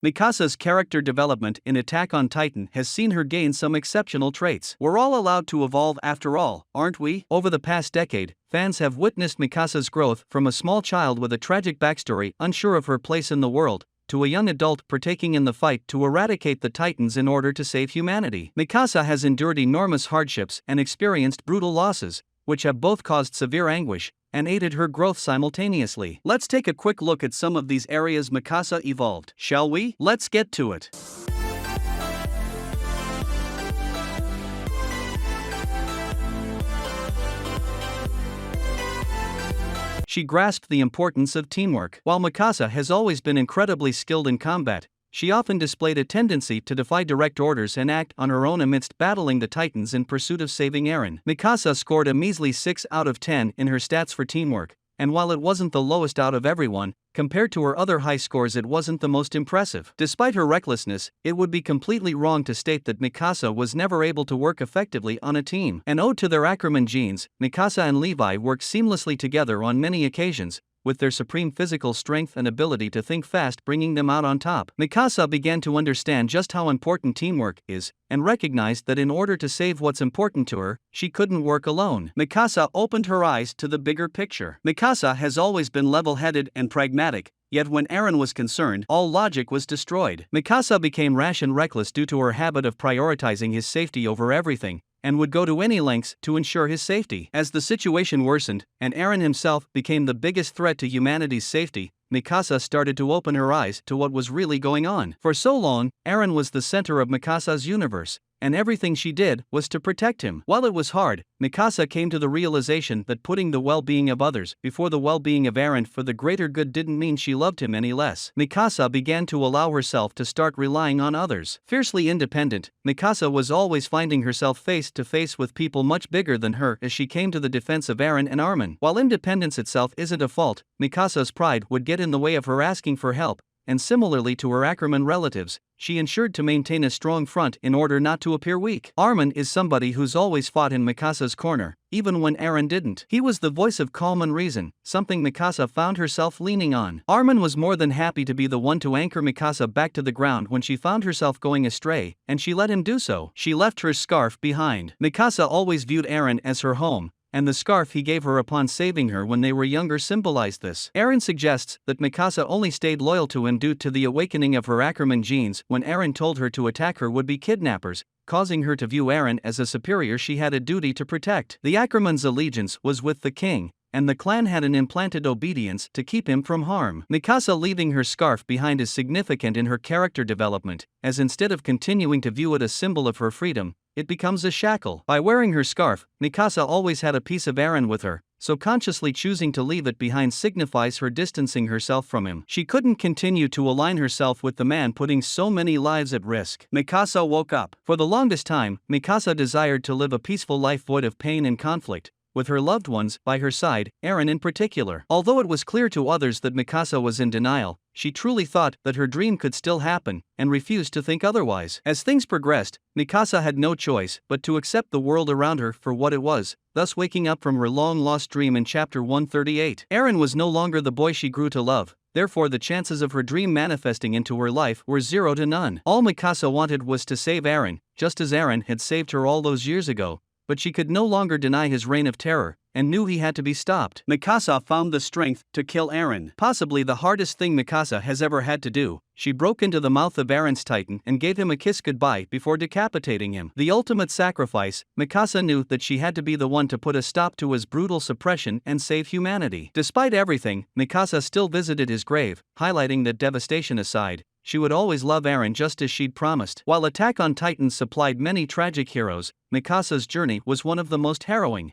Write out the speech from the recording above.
Mikasa's character development in Attack on Titan has seen her gain some exceptional traits. We're all allowed to evolve after all, aren't we? Over the past decade, fans have witnessed Mikasa's growth from a small child with a tragic backstory, unsure of her place in the world, to a young adult partaking in the fight to eradicate the Titans in order to save humanity. Mikasa has endured enormous hardships and experienced brutal losses, which have both caused severe anguish and aided her growth simultaneously. Let's take a quick look at some of these areas Mikasa evolved, shall we? Let's get to it. She grasped the importance of teamwork. While Mikasa has always been incredibly skilled in combat, she often displayed a tendency to defy direct orders and act on her own amidst battling the Titans in pursuit of saving Eren. Mikasa scored a measly 6 out of 10 in her stats for teamwork, and while it wasn't the lowest out of everyone, compared to her other high scores it wasn't the most impressive. Despite her recklessness, it would be completely wrong to state that Mikasa was never able to work effectively on a team. An ode to their Ackerman genes, Mikasa and Levi worked seamlessly together on many occasions, with their supreme physical strength and ability to think fast bringing them out on top. Mikasa began to understand just how important teamwork is, and recognized that in order to save what's important to her, she couldn't work alone. Mikasa opened her eyes to the bigger picture. Mikasa has always been level-headed and pragmatic, yet when Eren was concerned, all logic was destroyed. Mikasa became rash and reckless due to her habit of prioritizing his safety over everything, and would go to any lengths to ensure his safety. As the situation worsened, and Eren himself became the biggest threat to humanity's safety, Mikasa started to open her eyes to what was really going on. For so long, Eren was the center of Mikasa's universe, and everything she did was to protect him. While it was hard, Mikasa came to the realization that putting the well-being of others before the well-being of Eren for the greater good didn't mean she loved him any less. Mikasa began to allow herself to start relying on others. Fiercely independent, Mikasa was always finding herself face to face with people much bigger than her as she came to the defense of Eren and Armin. While independence itself isn't a fault, Mikasa's pride would get in the way of her asking for help, and similarly to her Ackerman relatives, she ensured to maintain a strong front in order not to appear weak. Armin is somebody who's always fought in Mikasa's corner, even when Eren didn't. He was the voice of calm and reason, something Mikasa found herself leaning on. Armin was more than happy to be the one to anchor Mikasa back to the ground when she found herself going astray, and she let him do so. She left her scarf behind. Mikasa always viewed Eren as her home, and the scarf he gave her upon saving her when they were younger symbolized this. Eren suggests that Mikasa only stayed loyal to him due to the awakening of her Ackerman genes when Eren told her to attack her would-be kidnappers, causing her to view Eren as a superior she had a duty to protect. The Ackerman's allegiance was with the king, and the clan had an implanted obedience to keep him from harm. Mikasa leaving her scarf behind is significant in her character development, as instead of continuing to view it as a symbol of her freedom, it becomes a shackle. By wearing her scarf, Mikasa always had a piece of Eren with her, so consciously choosing to leave it behind signifies her distancing herself from him. She couldn't continue to align herself with the man putting so many lives at risk. Mikasa woke up. For the longest time, Mikasa desired to live a peaceful life void of pain and conflict, with her loved ones by her side, Eren in particular. Although it was clear to others that Mikasa was in denial, she truly thought that her dream could still happen, and refused to think otherwise. As things progressed, Mikasa had no choice but to accept the world around her for what it was, thus waking up from her long-lost dream in chapter 138. Eren was no longer the boy she grew to love, therefore the chances of her dream manifesting into her life were 0 to none. All Mikasa wanted was to save Eren, just as Eren had saved her all those years ago, but she could no longer deny his reign of terror, and knew he had to be stopped. Mikasa found the strength to kill Eren. Possibly the hardest thing Mikasa has ever had to do, she broke into the mouth of Eren's Titan and gave him a kiss goodbye before decapitating him. The ultimate sacrifice, Mikasa knew that she had to be the one to put a stop to his brutal suppression and save humanity. Despite everything, Mikasa still visited his grave, highlighting that devastation aside, she would always love Eren just as she'd promised. While Attack on Titan supplied many tragic heroes, Mikasa's journey was one of the most harrowing.